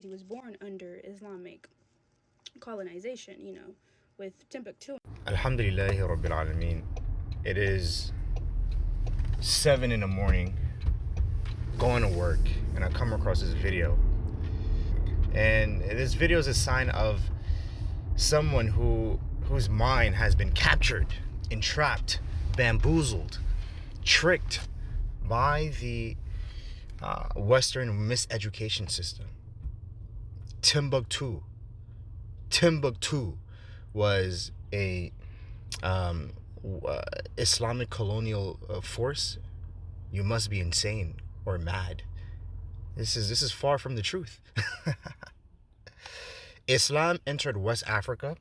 He was born under Islamic colonization, with Timbuktu. Alhamdulillahi Rabbil Alameen. It is 7 in the morning, going to work, and I come across this video. And this video is a sign of someone whose mind has been captured, entrapped, bamboozled, tricked by the Western miseducation system. Timbuktu was a Islamic colonial force. You must be insane or mad. This is far from the truth. Islam entered West Africa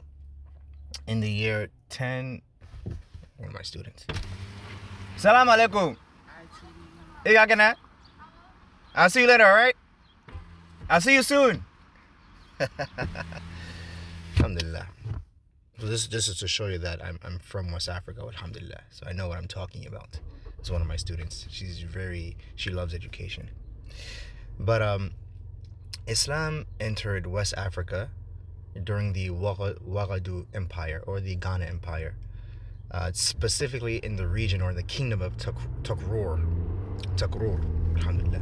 in the year 10. One of my students. Salam alaikum. I'll see you later, alright? I'll see you soon. Alhamdulillah. So this is to show you that I'm from West Africa, alhamdulillah. So I know what I'm talking about. It's one of my students. She loves education. But Islam entered West Africa during the Wagadu Empire or the Ghana Empire, specifically in the region or the kingdom of Takrur, alhamdulillah,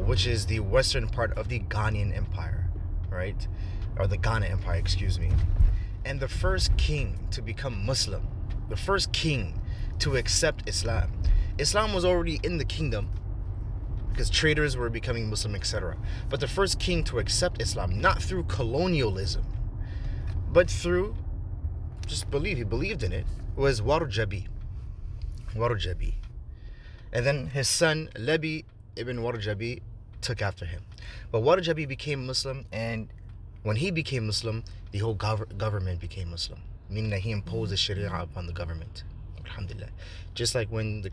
which is the western part of the Ghanaian Empire, right? Or the Ghana Empire, excuse me. And the first king to become Muslim, the first king to accept Islam. Islam was already in the kingdom because traders were becoming Muslim, etc. But the first king to accept Islam, not through colonialism, but through just belief, he believed in it, was Warjabi. And then his son, Lebi ibn Warjabi, took after him. But Warjabi became Muslim, and when he became Muslim, the whole government became Muslim, meaning that he imposed the Sharia upon the government. Alhamdulillah. Just like when the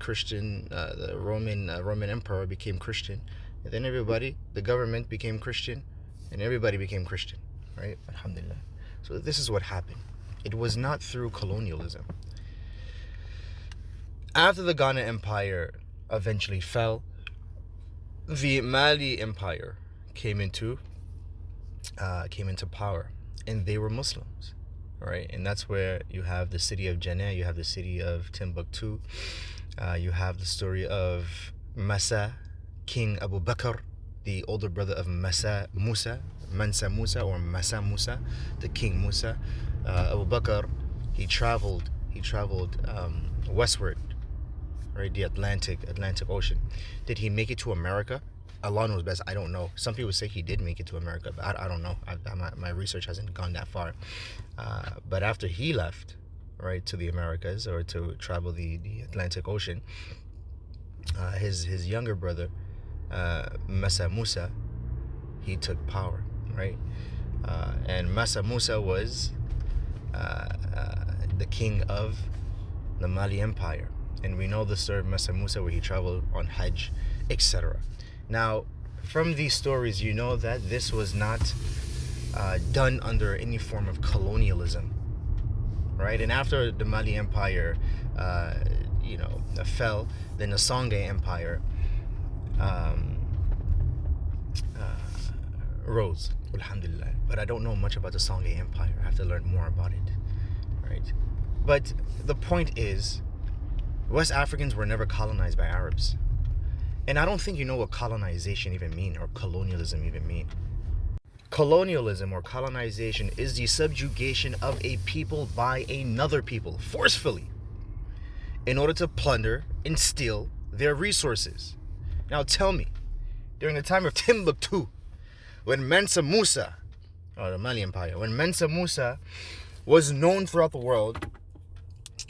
Roman Emperor became Christian, and then the government became Christian, and everybody became Christian, right? Alhamdulillah. So this is what happened. It was not through colonialism. After the Ghana Empire eventually fell, the Mali Empire came into power, and they were Muslims, right? And that's where you have the city of Jannah, you have the city of Timbuktu, you have the story of Masa, King Abu Bakr, the older brother of Mansa Musa, the King Musa. Abu Bakr, he traveled westward, right? The Atlantic Ocean. Did he make it to America? Allah knows best. I don't know. Some people say he did make it to America, but I don't know. My research hasn't gone that far. But after he left, right, to the Americas, or to travel the Atlantic Ocean, his younger brother, Masa Musa, he took power, right? And Masa Musa was the king of the Mali Empire. And we know the story of Masa Musa, where he traveled on Hajj, etc. Now, from these stories, you know that this was not done under any form of colonialism, right? And after the Mali Empire, fell, then the Songhai Empire rose, alhamdulillah. But I don't know much about the Songhai Empire. I have to learn more about it, right? But the point is, West Africans were never colonized by Arabs. And I don't think you know what colonization even mean, or colonialism even mean. Colonialism or colonization is the subjugation of a people by another people forcefully in order to plunder and steal their resources. Now tell me, during the time of Timbuktu, when Mansa Musa, or the Mali Empire, when Mansa Musa was known throughout the world,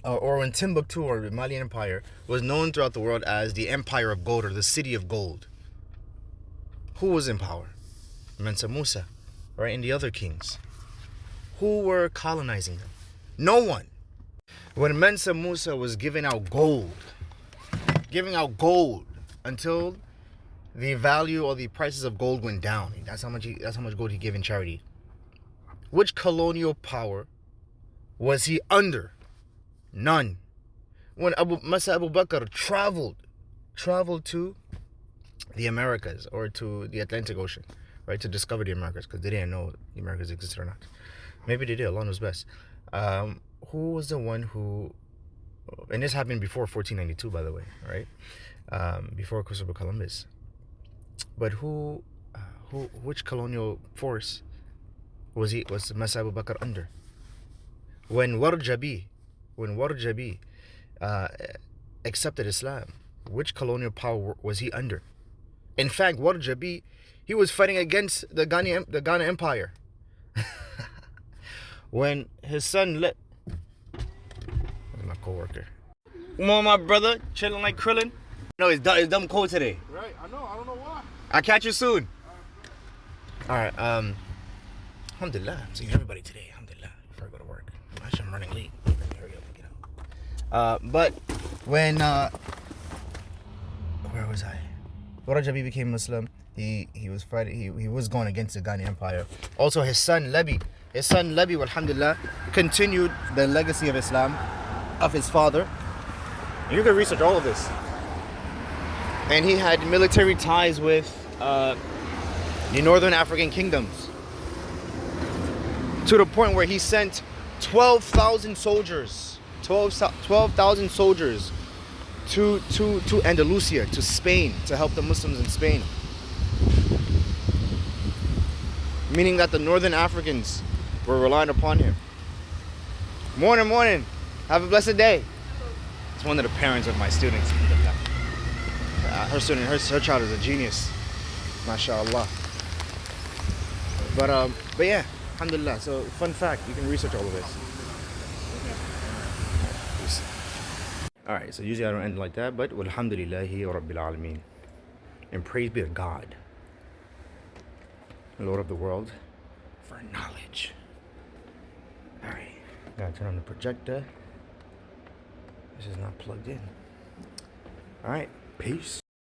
or when Timbuktu or the Mali Empire was known throughout the world as the Empire of Gold, or the City of Gold, who was in power? Mansa Musa, right? And the other kings. Who were colonizing them? No one. When Mansa Musa was giving out gold until the value or the prices of gold went down. That's how much gold he gave in charity. Which colonial power was he under? None. When Masa Abu Bakr traveled to the Americas, or to the Atlantic Ocean, right, to discover the Americas, because they didn't know the Americas existed or not. Maybe they did. Allah knows best. Who was the one who, and this happened before 1492, by the way, right? Before Christopher Columbus. But which colonial force was Masa Abu Bakr under? When Warjabi accepted Islam, which colonial power was he under? In fact, Warjabi, he was fighting against the Ghana Empire. When his son that's my co-worker. Come on, my brother, chilling like Krillin. No, it's dumb cold today. Right, I know. I don't know why. I'll catch you soon. All right. Alhamdulillah, I'm seeing everybody today. Alhamdulillah, before I go to work. Actually, I'm running late. Hurry up and get out. But when where was I? Warajabi became Muslim. He was fighting. He was going against the Ghana Empire. Also, his son Lebi, alhamdulillah, continued the legacy of Islam of his father. You can research all of this. And he had military ties with the northern African kingdoms, to the point where he sent 12,000 soldiers, 12,000 soldiers to Andalusia, to Spain, to help the Muslims in Spain. Meaning that the northern Africans were relying upon him. Morning. Have a blessed day. It's one of the parents of my students. Her child is a genius. MashaAllah. But yeah, alhamdulillah. So, fun fact, you can research all of this. Alright, so usually I don't end like that, but walhamdulillahi rabbil alameen. And praise be to God, Lord of the world, for knowledge. Alright, gotta turn on the projector. This is not plugged in. Alright, peace.